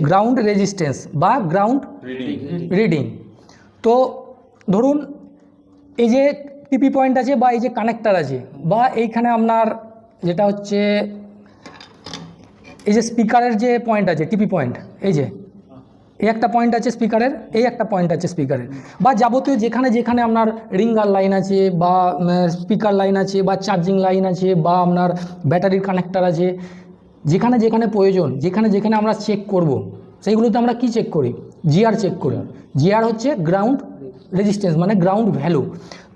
Ground resistance বা ground reading. তো ধরুন এই যে টিপি পয়েন্ট আছে বা এই যে কানেক্টার আছে বা এইখানে আপনার যেটা হচ্ছে এই যে স্পিকারের যে পয়েন্ট আছে টিপি পয়েন্ট, এই যে এই একটা পয়েন্ট আছে স্পিকারের, এই একটা পয়েন্ট আছে স্পিকারের, বা যাবতীয় যেখানে যেখানে আপনার রিঙ্গার লাইন আছে বা স্পিকার লাইন আছে বা চার্জিং লাইন আছে বা আপনার ব্যাটারির কানেক্টার আছে, যেখানে যেখানে প্রয়োজন, যেখানে যেখানে আমরা চেক করব সেইগুলোতে আমরা কি চেক করি? জিআর চেক করি। জিআর হচ্ছে গ্রাউন্ড রেজিস্ট্যান্স মানে গ্রাউন্ড ভ্যালু।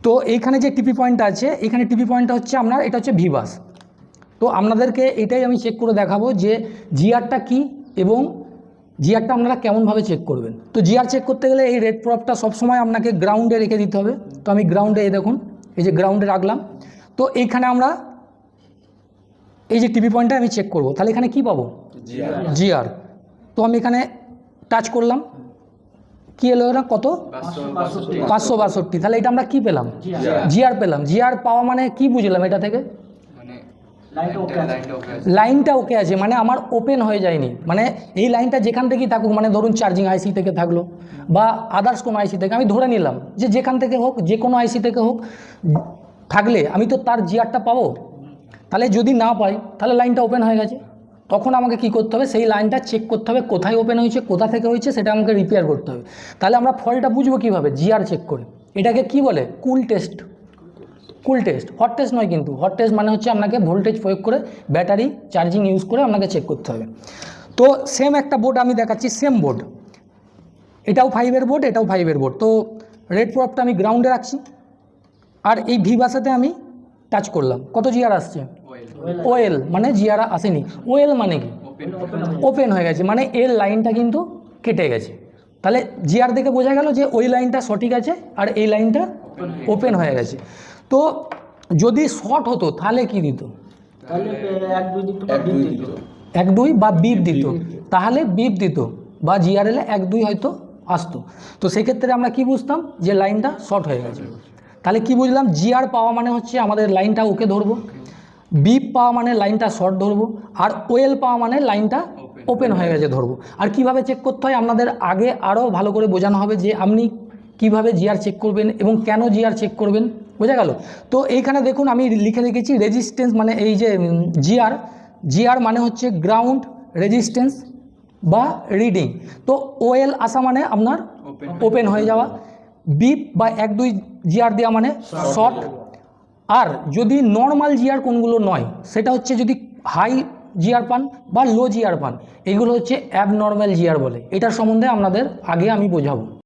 তো এইখানে যে টিপি পয়েন্টটা আছে, এখানে টিপি পয়েন্টটা হচ্ছে আপনার, এটা হচ্ছে ভিবাস। তো আপনাদেরকে এটাই আমি চেক করে দেখাবো যে জিআরটা কি এবং জিআরটা আপনারা কেমনভাবে চেক করবেন। তো জিআর চেক করতে গেলে এই রেড প্রপটা সবসময় আপনাকে গ্রাউন্ডে রেখে দিতে হবে। তো আমি গ্রাউন্ডে, এই দেখুন এই যে গ্রাউন্ডে রাখলাম। তো এইখানে আমরা এই যে টিপি পয়েন্টটা আমি চেক করব, তাহলে এখানে কি পাবো? জিআর। তো আমি এখানে টাচ করলাম, কি এলো না, কত? 562। তাহলে এটা আমরা কি পেলাম? জিআর পেলাম। জিআর পাওয়া মানে কি বুঝলাম এটা থেকে? লাইনটা ওকে আছে, মানে আমার ওপেন হয়ে যায়নি। মানে এই লাইনটা যেখান থেকেই থাকুক, মানে ধরুন চার্জিং আইসি থেকে থাকলো বা আদার্স কোনো আইসি থেকে, আমি ধরে নিলাম যে যেখান থেকে হোক, যে কোনো আইসি থেকে হোক থাকলে আমি তো তার জিআরটা পাবো। তাহলে যদি না পাই তাহলে লাইনটা ওপেন হয়ে গেছে। তখন আমাকে কি করতে হবে? সেই লাইনটা চেক করতে হবে কোথায় ওপেন হয়েছে, কোথা থেকে হয়েছে, সেটা আমাকে রিপেয়ার করতে হবে। তাহলে আমরা ফল্টটা বুঝবো কীভাবে? জিআর চেক করে। এটাকে কি বলে? কুল টেস্ট। কুল টেস্ট, হট টেস্ট নয় কিন্তু। হট টেস্ট মানে হচ্ছে আপনাকে ভোল্টেজ প্রয়োগ করে ব্যাটারি চার্জিং ইউজ করে আপনাকে চেক করতে হবে। তো সেম একটা বোর্ড আমি দেখাচ্ছি, সেম বোর্ড, এটাও 5-এর বোর্ড, এটাও 5-এর বোর্ড। তো রেড প্রপটা আমি গ্রাউন্ডে রাখছি আর এই ভিবাসাতে আমি টাচ করলাম। কত জিআর আসছে? ওএল, মানে জিআর আসেনি। ওএল মানে কি? ওপেন হয়ে গেছে, মানে এর লাইনটা কিন্তু কেটে গেছে। তাহলে জিআর দেখে বোঝা গেল যে ওই লাইনটা সঠিক আছে আর এই লাইনটা ওপেন হয়ে গেছে। তো যদি শর্ট হতো তাহলে কি দিত? 1-2 বা বিপ দিত, তাহলে বিপ দিত বা জিআরএলে 1-2 হয়তো আসতো। তো সেক্ষেত্রে আমরা কি বুঝতাম? যে লাইনটা শর্ট হয়ে গেছে। তাহলে কি বুঝলাম? জিআর পাওয়া মানে হচ্ছে আমাদের লাইনটা ওকে ধরবো, বিপ পাওয়া মানে লাইনটা শর্ট ধরবো, আর ওয়েল পাওয়া মানে লাইনটা ওপেন হয়ে গেছে ধরবো। আর কিভাবে চেক করতে হয় আপনাদের আগে আরও ভালো করে বোঝানো হবে যে আপনি কিভাবে জিআর চেক করবেন এবং কেন জিআর চেক করবেন, বোঝা গেল? তো এইখানে দেখুন আমি লিখে রেখেছি রেজিস্ট্যান্স, মানে এই যে জিআর, জিআর মানে হচ্ছে গ্রাউন্ড রেজিস্ট্যান্স বা রিডিং। তো ওএল আসা মানে আপনার ওপেন হয়ে যাওয়া, বিপ বা 1-2 জিআর দেওয়া মানে শর্ট। আর যদি নর্মাল জিআর কোনগুলো নয়, সেটা হচ্ছে যদি হাই জিআর পান বা লো জিআর পান, এগুলো হচ্ছে অ্যাবনর্মাল জিআর বলে। এটার সম্বন্ধে আপনাদের আগে আমি বোঝাবো।